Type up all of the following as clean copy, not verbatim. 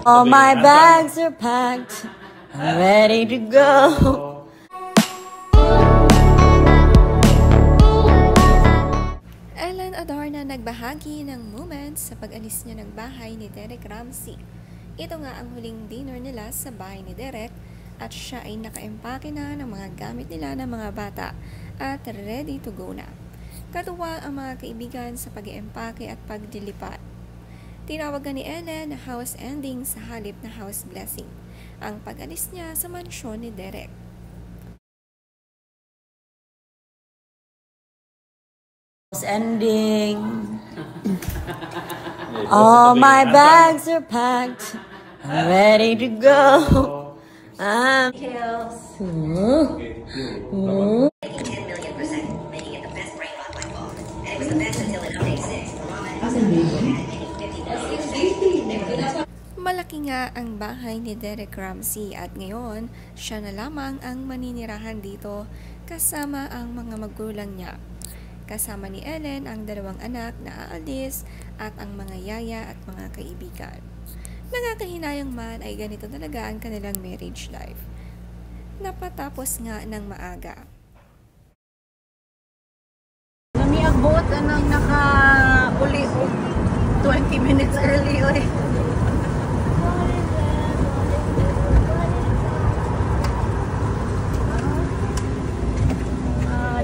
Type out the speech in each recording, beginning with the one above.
All my bags are packed, I'm ready to go. Ellen Adorna nagbahagi ng moments sa pag-alis niya ng bahay ni Derek Ramsey. Ito nga ang huling dinner nila sa bahay ni Derek at siya ay naka-empake na ng mga gamit nila ng mga bata at ready to go na. Katuwa ang mga kaibigan sa pag-empake at pagdilipat. Tinawag ni Ellen na house ending sa halip na house blessing ang pag-alis niya sa mansyon ni Derek. House ending. All my bags are packed, I'm ready to go. Kills. 10 million %, making it the best brain lock by far. And it was the best until in update 6. Malaki nga ang bahay ni Derek Ramsey at ngayon siya na lamang ang maninirahan dito kasama ang mga magulang niya. Kasama ni Ellen ang dalawang anak na aalis at ang mga yaya at mga kaibigan. Nakakahinayang man ay ganito talaga ang kanilang marriage life. Napatapos nga ng maaga. Namiagbot anang naka-uli 20 minutes early.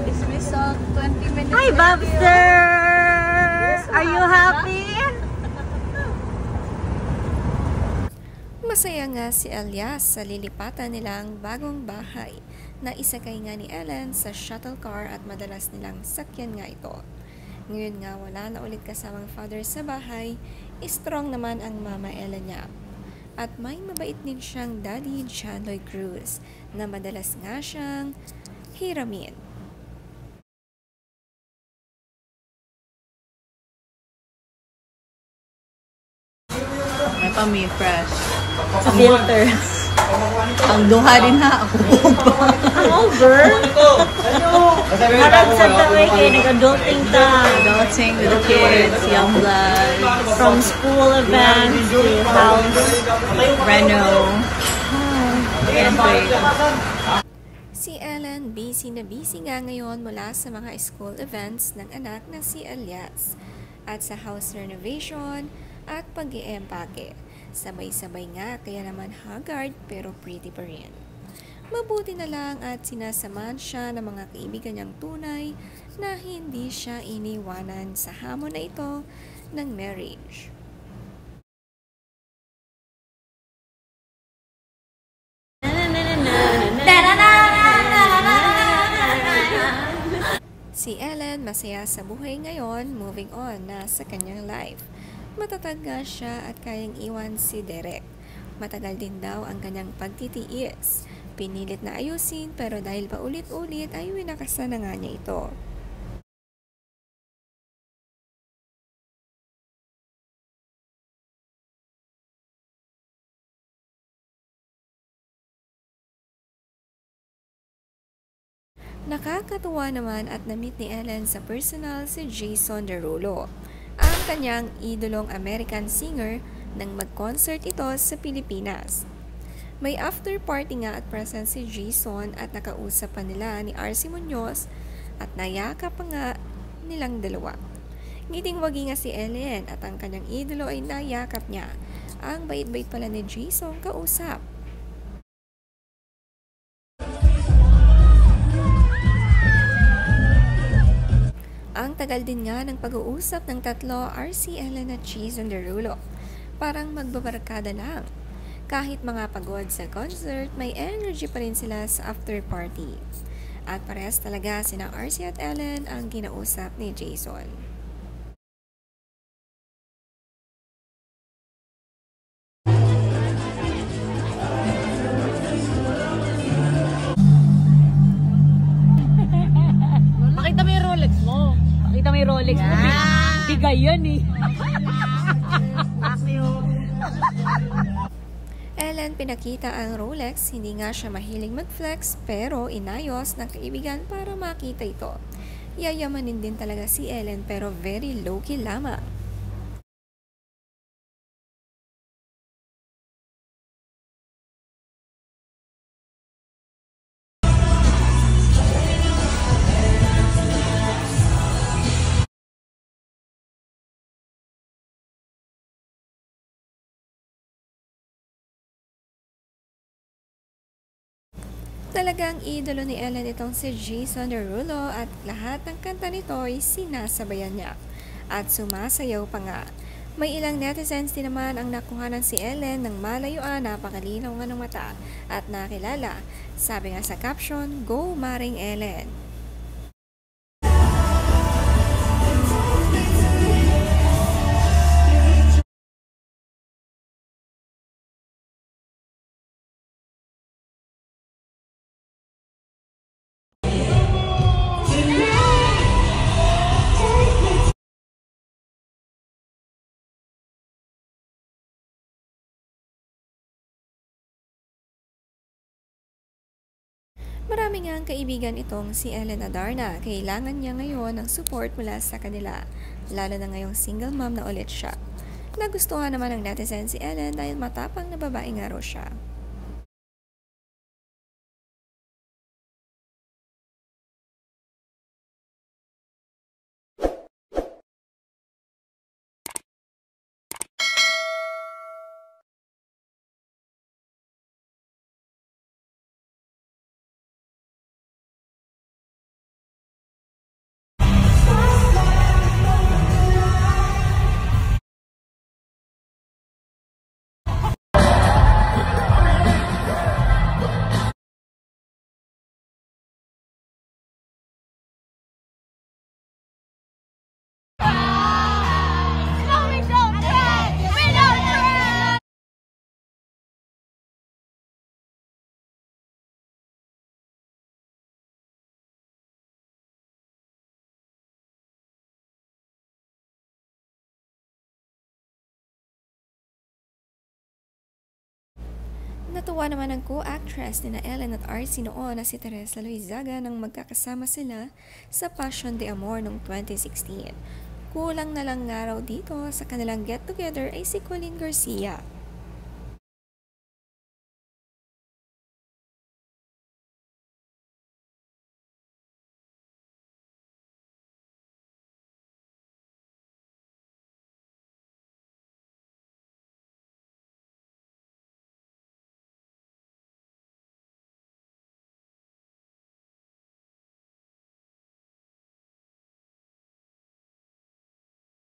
Dismissal 20 minutes. Hi, Bobster! Are you happy? Masaya nga si Elias sa lilipatan nilang bagong bahay na isakay nga ni Ellen sa shuttle car at madalas nilang sakyan nga ito. Ngayon nga wala na ulit kasamang father sa bahay, strong naman ang mama Ellen niya. At may mabait din siyang daddy John Lloyd Cruz na madalas nga siyang hiramin. May pa-me fresh. Sa filter. Ang duha din ha. Ako Ang over? Harap sa taway kayo, nag-adulting ta. adulting with the kids, young blood, From school events to house. reno, and wait. Si Ellen busy na busy nga ngayon mula sa mga school events ng anak na si Elias at sa house renovation at pag-iempake. Sabay-sabay nga kaya naman haggard pero pretty pa rin. Mabuti na lang at sinasamahan siya ng mga kaibigan niyang tunay na hindi siya iniwanan sa hamon na ito ng marriage. Si Ellen masaya sa buhay ngayon, moving on na sa kanyang life. Matatag nga siya at kayang iwan si Derek. Matagal din daw ang kanyang pagtitiis. Pinilit na ayusin pero dahil paulit-ulit ay winakasan na nga niya ito. Nakakatuwa naman at na-meet ni Ellen sa personal si Jason Derulo, ang kanyang idolong American singer nang mag-concert ito sa Pilipinas. May after party nga at present si Jason at nakausap pa nila ni RC Munoz at nayakap pa nga nilang dalawa. Ngiting-wagi nga si Ellen at ang kanyang idolo ay nayakap niya. Ang bait-bait pala ni Jason kausap. Ang tagal din nga ng pag-uusap ng tatlo, RC, Ellen at Jason Derulo. Parang magbabarkada lang. Kahit mga pagod sa concert, may energy pa rin sila sa after party. At parehas talaga sina RC at Ellen ang kinausap ni Jason. Pakita mo yung Rolex mo. Pakita mo yung Rolex mo. Bigay yan eh. Ellen pinakita ang Rolex, hindi nga siya mahiling mag-flex pero inayos ng kaibigan para makita ito. Yayamanin din talaga si Ellen pero very low-key lamang. Talagang idolo ni Ellen itong si Jason Derulo at lahat ng kanta nito ay sinasabayan niya. At sumasayaw pa nga. May ilang netizens din naman ang nakuhanan si Ellen ng malayuan, napakalinaw nga ng mata at nakilala. Sabi nga sa caption, "Go Maring Ellen." Marami nga ang kaibigan itong si Ellen Adarna. Kailangan niya ngayon ng support mula sa kanila, lalo na ngayong single mom na ulit siya. Nagustuhan naman ng netizen si Ellen dahil matapang na babae nga raw siya. Natuwa naman ang co-actress ni Ellen at RC noon na si Teresa Loizaga nang magkakasama sila sa Passion de Amor noong 2016. Kulang na lang nga raw dito sa kanilang get-together ay si Colleen Garcia.